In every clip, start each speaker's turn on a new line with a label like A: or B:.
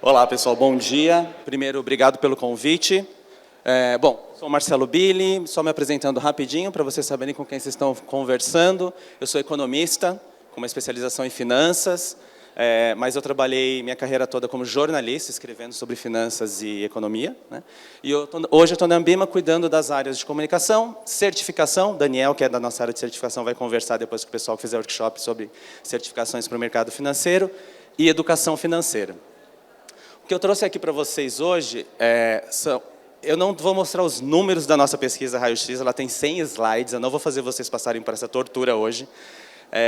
A: Olá, pessoal, bom dia. Primeiro, obrigado pelo convite. Sou o Marcelo Billi, só me apresentando rapidinho para vocês saberem com quem vocês estão conversando. Eu sou economista, com uma especialização em finanças, mas eu trabalhei minha carreira toda como jornalista, escrevendo sobre finanças e economia, né? E hoje eu estou na Ambima cuidando das áreas de comunicação, certificação. Daniel, que é da nossa área de certificação, vai conversar depois com o pessoal que fizer workshop sobre certificações para o mercado financeiro e educação financeira. O que eu trouxe aqui para vocês hoje eu não vou mostrar os números da nossa pesquisa Raio-X, ela tem 100 slides, eu não vou fazer vocês passarem por essa tortura hoje.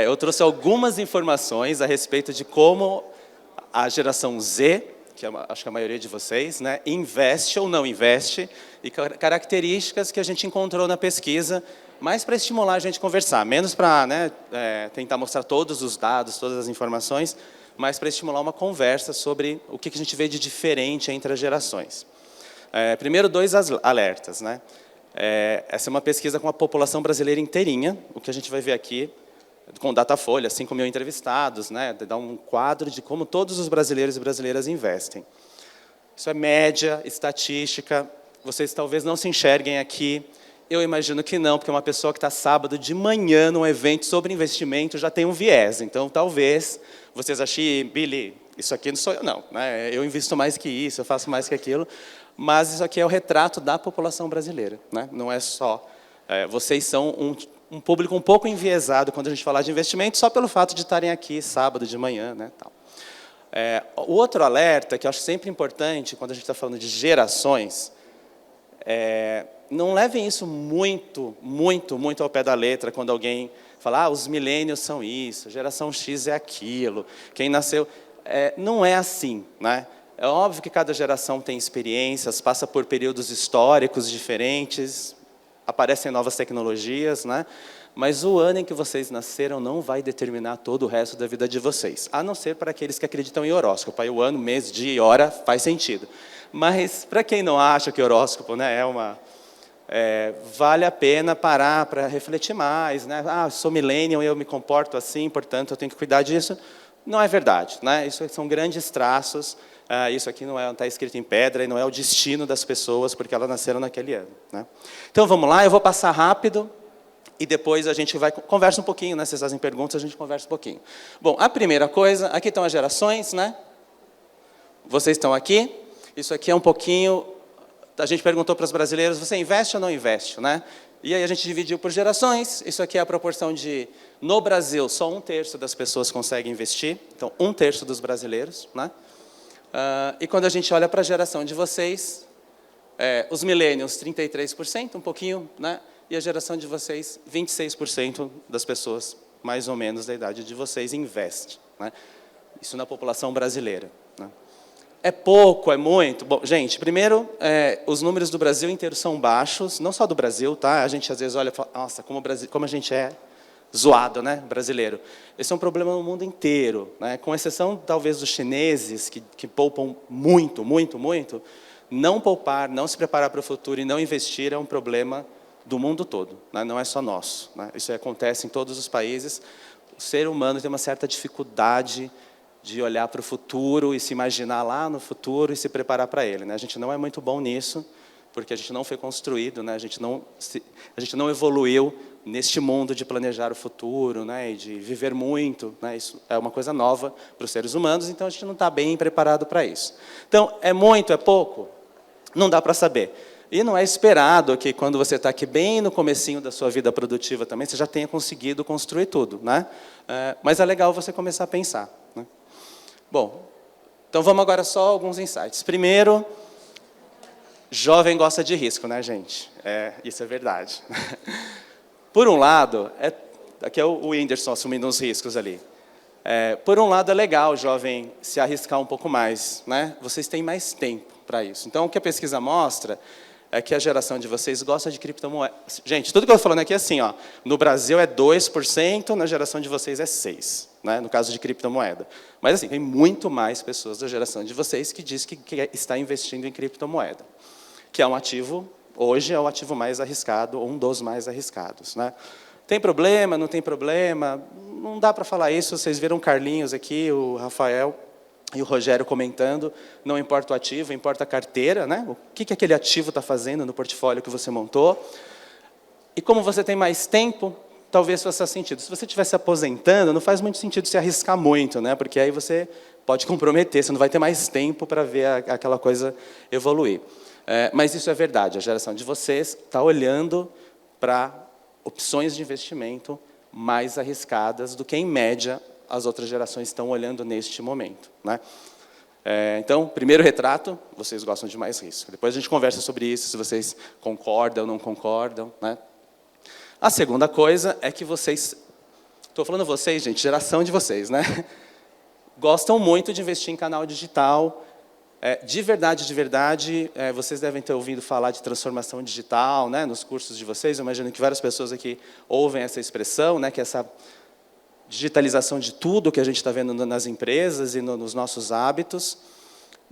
A: Eu trouxe algumas informações a respeito de como a geração Z, que acho que a maioria de vocês, né, investe ou não investe, e características que a gente encontrou na pesquisa, mais para estimular a gente a conversar, menos para tentar mostrar todos os dados, todas as informações, mas para estimular uma conversa sobre o que a gente vê de diferente entre as gerações. Primeiro, dois alertas, né? Essa é uma pesquisa com a população brasileira inteirinha, o que a gente vai ver aqui, com Datafolha, 5 mil entrevistados, né? Dá um quadro de como todos os brasileiros e brasileiras investem. Isso é média, estatística, vocês talvez não se enxerguem aqui, eu imagino que não, porque uma pessoa que está sábado de manhã num evento sobre investimento já tem um viés. Então, talvez vocês achem, Billy, isso aqui não sou eu, não, né? Eu invisto mais que isso, eu faço mais que aquilo. Mas isso aqui é o retrato da população brasileira, né? Não é só... vocês são um público um pouco enviesado quando a gente falar de investimento, só pelo fato de estarem aqui sábado de manhã, né? Tal. O outro alerta, que eu acho sempre importante, quando a gente está falando de gerações, não levem isso muito ao pé da letra, quando alguém fala, os millennials são isso, geração X é aquilo, quem nasceu... não é assim, né? É óbvio que cada geração tem experiências, passa por períodos históricos diferentes, aparecem novas tecnologias, né? Mas o ano em que vocês nasceram não vai determinar todo o resto da vida de vocês, a não ser para aqueles que acreditam em horóscopo. Aí o ano, mês, dia e hora faz sentido. Mas, para quem não acha que horóscopo, né, vale a pena parar para refletir mais, né? Sou millennial e eu me comporto assim, portanto, eu tenho que cuidar disso. Não é verdade, né? Isso são grandes traços, isso aqui não está escrito em pedra e não é o destino das pessoas, porque elas nasceram naquele ano, né? Então, vamos lá, eu vou passar rápido e depois a gente conversa um pouquinho, né? Vocês fazem perguntas, a gente conversa um pouquinho. Bom, a primeira coisa, aqui estão as gerações, né? Vocês estão aqui. Isso aqui é um pouquinho... A gente perguntou para os brasileiros, você investe ou não investe, né? E aí a gente dividiu por gerações. Isso aqui é a proporção de... No Brasil, só 1/3 das pessoas conseguem investir. Então, 1/3 dos brasileiros, né? E quando a gente olha para a geração de vocês, os millennials, 33%, um pouquinho, né? E a geração de vocês, 26% das pessoas, mais ou menos, da idade de vocês, investe, né? Isso na população brasileira, né? É pouco, é muito? Bom, gente, primeiro, os números do Brasil inteiro são baixos, não só do Brasil, tá? A gente às vezes olha e fala, nossa, como a gente é zoado, né, brasileiro. Esse é um problema no mundo inteiro, né? Com exceção, talvez, dos chineses, que poupam muito, não poupar, não se preparar para o futuro e não investir é um problema do mundo todo, né? Não é só nosso, né? Isso acontece em todos os países. O ser humano tem uma certa dificuldade de olhar para o futuro e se imaginar lá no futuro e se preparar para ele, né? A gente não é muito bom nisso, porque a gente não foi construído, né? A gente não evoluiu neste mundo de planejar o futuro, né? E de viver muito, né? Isso é uma coisa nova para os seres humanos, então a gente não está bem preparado para isso. Então, é muito, é pouco? Não dá para saber. E não é esperado que, quando você está aqui bem no comecinho da sua vida produtiva também, você já tenha conseguido construir tudo, né? Mas é legal você começar a pensar, né? Bom, então vamos agora só alguns insights. Primeiro, jovem gosta de risco, né, gente? Isso é verdade. Por um lado, aqui é o Whindersson assumindo uns riscos ali. Por um lado, é legal o jovem se arriscar um pouco mais, né? Vocês têm mais tempo para isso. Então, o que a pesquisa mostra é que a geração de vocês gosta de criptomoedas. Gente, tudo que eu estou falando aqui é assim, ó, no Brasil é 2%, na geração de vocês é 6%, né, no caso de criptomoeda. Mas, assim, tem muito mais pessoas da geração de vocês que diz que está investindo em criptomoeda, que é um ativo, hoje é o ativo mais arriscado, ou um dos mais arriscados, né? Tem problema, não tem problema? Não dá para falar isso, vocês viram o Carlinhos aqui, o Rafael e o Rogério comentando, não importa o ativo, importa a carteira, né? O que aquele ativo está fazendo no portfólio que você montou. E como você tem mais tempo, talvez faça sentido. Se você estiver se aposentando, não faz muito sentido se arriscar muito, né? Porque aí você pode comprometer, você não vai ter mais tempo para ver aquela coisa evoluir. Mas isso é verdade, a geração de vocês está olhando para opções de investimento mais arriscadas do que, em média, as outras gerações estão olhando neste momento, né? Então, primeiro retrato, vocês gostam de mais risco. Depois a gente conversa sobre isso, se vocês concordam ou não concordam, né? A segunda coisa é que vocês, estou falando vocês, gente, geração de vocês, né? Gostam muito de investir em canal digital. De verdade, vocês devem ter ouvido falar de transformação digital, né, nos cursos de vocês. Eu imagino que várias pessoas aqui ouvem essa expressão, né, que é essa digitalização de tudo que a gente está vendo nas empresas e nos nossos hábitos.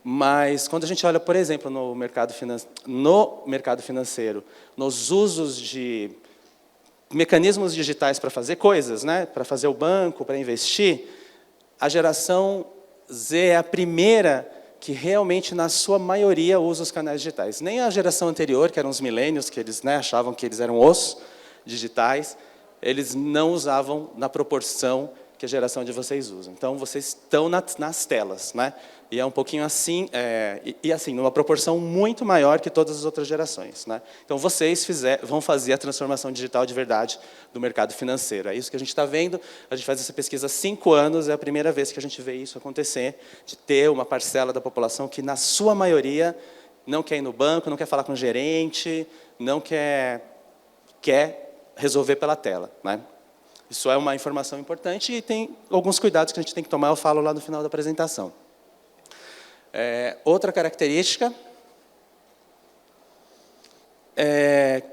A: Mas, quando a gente olha, por exemplo, no mercado financeiro, nos usos de mecanismos digitais para fazer coisas, né, para fazer o banco, para investir, a geração Z é a primeira que realmente, na sua maioria, usa os canais digitais. Nem a geração anterior, que eram os millennials, que eles, né, achavam que eles eram os digitais, eles não usavam na proporção que a geração de vocês usa. Então, vocês estão nas telas, né? E é um pouquinho assim, assim, numa proporção muito maior que todas as outras gerações, né? Então, vocês vão fazer a transformação digital de verdade do mercado financeiro. É isso que a gente está vendo. A gente faz essa pesquisa há 5 anos, é a primeira vez que a gente vê isso acontecer, de ter uma parcela da população que, na sua maioria, não quer ir no banco, não quer falar com o gerente, não quer resolver pela tela, né? Isso é uma informação importante e tem alguns cuidados que a gente tem que tomar, eu falo lá no final da apresentação. Outra característica,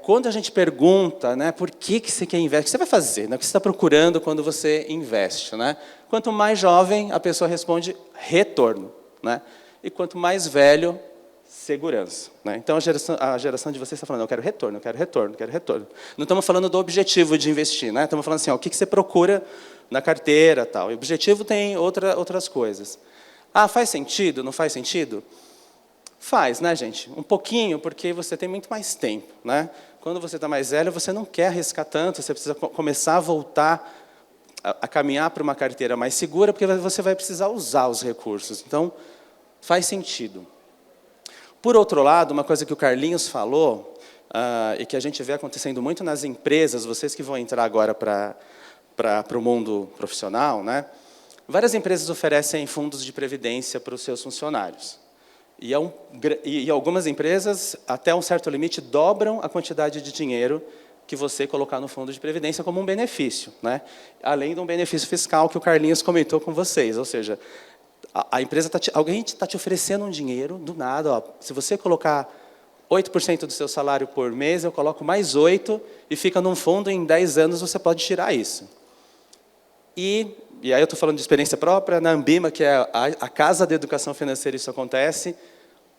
A: quando a gente pergunta, né, por que você quer investir, o que você vai fazer, né, o que você está procurando quando você investe, né? Quanto mais jovem, a pessoa responde retorno, né? E quanto mais velho, segurança, né? Então, a geração de vocês está falando, eu quero retorno, eu quero retorno, eu quero retorno. Não estamos falando do objetivo de investir, né? Estamos falando assim, ó, o que você procura na carteira, tal. E o objetivo tem outras coisas. Ah, faz sentido? Não faz sentido? Faz, né, gente? Um pouquinho, porque você tem muito mais tempo, né? Quando você está mais velho, você não quer arriscar tanto, você precisa começar a voltar a caminhar para uma carteira mais segura, porque você vai precisar usar os recursos. Então, faz sentido. Por outro lado, uma coisa que o Carlinhos falou, e que a gente vê acontecendo muito nas empresas, vocês que vão entrar agora para o mundo profissional, né? Várias empresas oferecem fundos de previdência para os seus funcionários. E algumas empresas, até um certo limite, dobram a quantidade de dinheiro que você colocar no fundo de previdência como um benefício, né? Além de um benefício fiscal que o Carlinhos comentou com vocês, ou seja, a empresa alguém está te oferecendo um dinheiro do nada. Ó, se você colocar 8% do seu salário por mês, eu coloco mais 8% e fica num fundo, em 10 anos você pode tirar isso. E aí eu estou falando de experiência própria, na Ambima, que é a casa da educação financeira, isso acontece,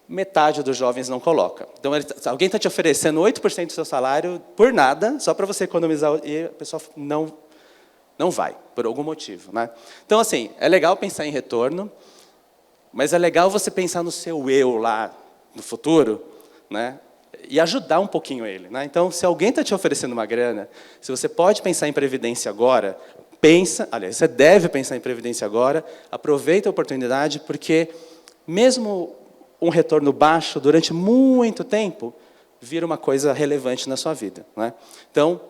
A: metade dos jovens não coloca. Então, alguém está te oferecendo 8% do seu salário por nada, só para você economizar, e a pessoa não vai, por algum motivo, né? Então, assim, é legal pensar em retorno, mas é legal você pensar no seu eu lá, no futuro, né? E ajudar um pouquinho ele, né? Então, se alguém está te oferecendo uma grana, se você pode pensar em previdência agora, aliás, você deve pensar em previdência agora, aproveita a oportunidade, porque mesmo um retorno baixo, durante muito tempo, vira uma coisa relevante na sua vida, né? Então,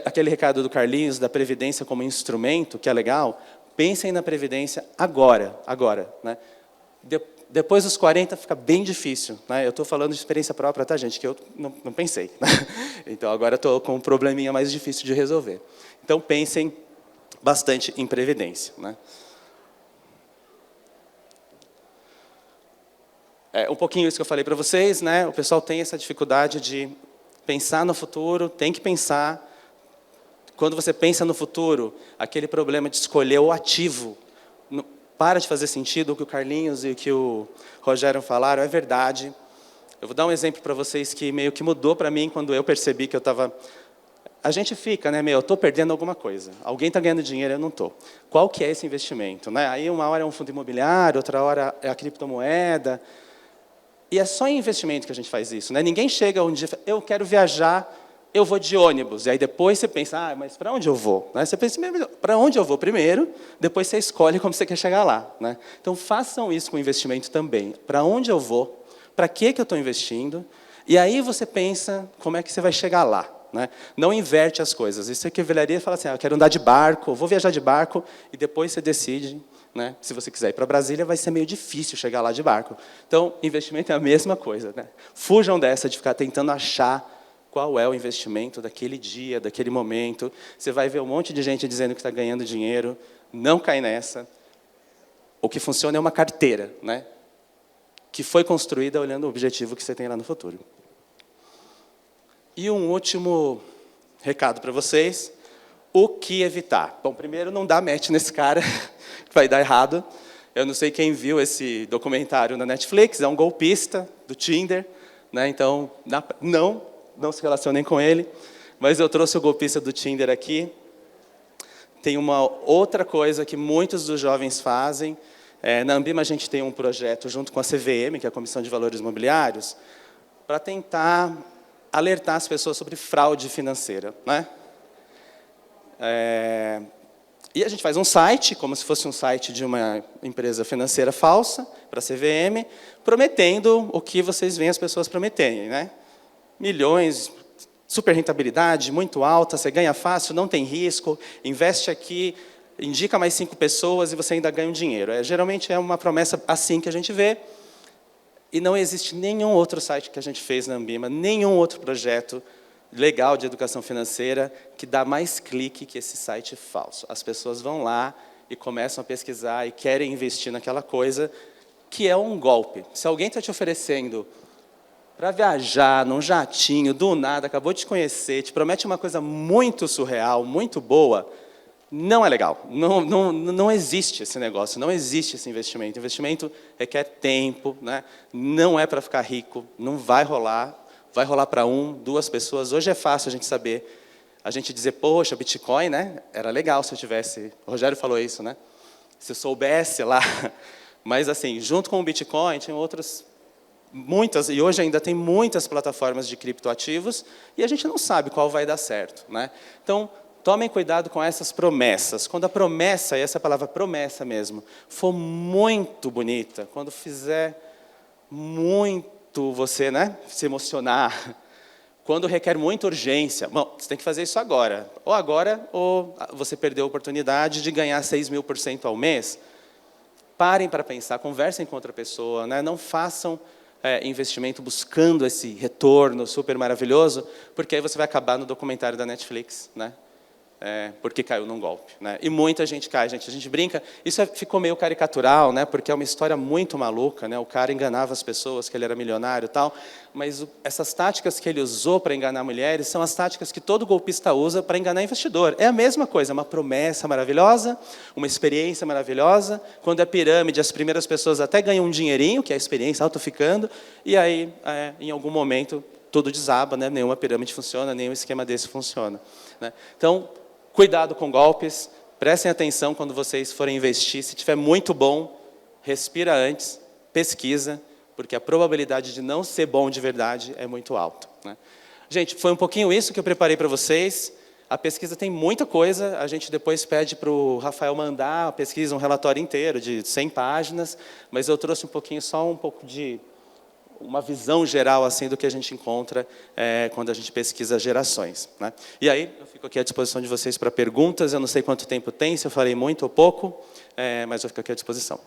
A: aquele recado do Carlinhos, da previdência como instrumento, que é legal, pensem na previdência agora, né? Depois dos 40 fica bem difícil, né? Eu estou falando de experiência própria, tá, gente? Que eu não pensei, né? Então, agora estou com um probleminha mais difícil de resolver. Então, pensem bastante em previdência, né? Um pouquinho isso que eu falei para vocês, né? O pessoal tem essa dificuldade de pensar no futuro, tem que pensar. Quando você pensa no futuro, aquele problema de escolher o ativo, para de fazer sentido. O que o Carlinhos e o que o Rogério falaram é verdade. Eu vou dar um exemplo para vocês que meio que mudou para mim quando eu percebi que eu estava a gente fica, né, eu estou perdendo alguma coisa. Alguém está ganhando dinheiro, eu não estou. Qual que é esse investimento? Né? Aí uma hora é um fundo imobiliário, outra hora é a criptomoeda. E é só em investimento que a gente faz isso. Né? Ninguém chega um dia e fala, eu quero viajar, eu vou de ônibus. E aí depois você pensa, mas para onde eu vou? Né? Você pensa, para onde eu vou primeiro, depois você escolhe como você quer chegar lá. Né? Então façam isso com investimento também. Para onde eu vou? Para que eu estou investindo? E aí você pensa como é que você vai chegar lá. Né? Não inverte as coisas. Isso equivaleria a falar assim, eu quero andar de barco, vou viajar de barco, e depois você decide, né? Se você quiser ir para Brasília, vai ser meio difícil chegar lá de barco. Então, investimento é a mesma coisa. Né? Fujam dessa de ficar tentando achar qual é o investimento daquele dia, daquele momento. Você vai ver um monte de gente dizendo que está ganhando dinheiro, não cai nessa. O que funciona é uma carteira, né? Que foi construída olhando o objetivo que você tem lá no futuro. E um último recado para vocês, o que evitar? Bom, primeiro, não dá match nesse cara, que vai dar errado. Eu não sei quem viu esse documentário na Netflix, é um golpista do Tinder, né? Então, não se relacionem com ele. Mas eu trouxe o golpista do Tinder aqui. Tem uma outra coisa que muitos dos jovens fazem. Na Ambima, a gente tem um projeto junto com a CVM, que é a Comissão de Valores Imobiliários, para tentar alertar as pessoas sobre fraude financeira. Né? E a gente faz um site, como se fosse um site de uma empresa financeira falsa, para a CVM, prometendo o que vocês veem as pessoas prometerem. Né? Milhões, super rentabilidade, muito alta, você ganha fácil, não tem risco, investe aqui, indica mais 5 pessoas e você ainda ganha um dinheiro. Geralmente é uma promessa assim que a gente vê. E não existe nenhum outro site que a gente fez na Ambima, nenhum outro projeto legal de educação financeira que dá mais clique que esse site falso. As pessoas vão lá e começam a pesquisar e querem investir naquela coisa que é um golpe. Se alguém está te oferecendo para viajar num jatinho, do nada, acabou de te conhecer, te promete uma coisa muito surreal, muito boa, não é legal. Não existe esse negócio, não existe esse investimento. Investimento requer tempo, né? Não é para ficar rico, não vai rolar para 1, 2 pessoas. Hoje é fácil a gente saber, a gente dizer, poxa, Bitcoin, né? Era legal se eu tivesse, o Rogério falou isso, né? Se eu soubesse lá. Mas, assim, junto com o Bitcoin, tinha outras, muitas, e hoje ainda tem muitas plataformas de criptoativos, e a gente não sabe qual vai dar certo. Né? Então, tomem cuidado com essas promessas. Quando a promessa, e essa é a palavra promessa mesmo, for muito bonita, quando fizer muito você, né, se emocionar, quando requer muita urgência, bom, você tem que fazer isso agora, ou você perdeu a oportunidade de ganhar 6.000% ao mês. Parem para pensar, conversem com outra pessoa, né? Não façam investimento buscando esse retorno super maravilhoso, porque aí você vai acabar no documentário da Netflix, né? Porque caiu num golpe. Né? E muita gente cai, gente. A gente brinca, isso ficou meio caricatural, né? Porque é uma história muito maluca. Né? O cara enganava as pessoas, que ele era milionário e tal, mas essas táticas que ele usou para enganar mulheres são as táticas que todo golpista usa para enganar investidor. É a mesma coisa, uma promessa maravilhosa, uma experiência maravilhosa. Quando é pirâmide, as primeiras pessoas até ganham um dinheirinho, que é a experiência autoficando, e aí, em algum momento, tudo desaba, né? Nenhuma pirâmide funciona, nenhum esquema desse funciona. Né? Então, cuidado com golpes, prestem atenção quando vocês forem investir. Se tiver muito bom, respira antes, pesquisa, porque a probabilidade de não ser bom de verdade é muito alta. Né? Gente, foi um pouquinho isso que eu preparei para vocês. A pesquisa tem muita coisa, a gente depois pede para o Rafael mandar a pesquisa, um relatório inteiro de 100 páginas, mas eu trouxe só um pouco de uma visão geral assim do que a gente encontra quando a gente pesquisa gerações. Né? E aí, eu fico aqui à disposição de vocês para perguntas. Eu não sei quanto tempo tem, se eu falei muito ou pouco, mas eu fico aqui à disposição.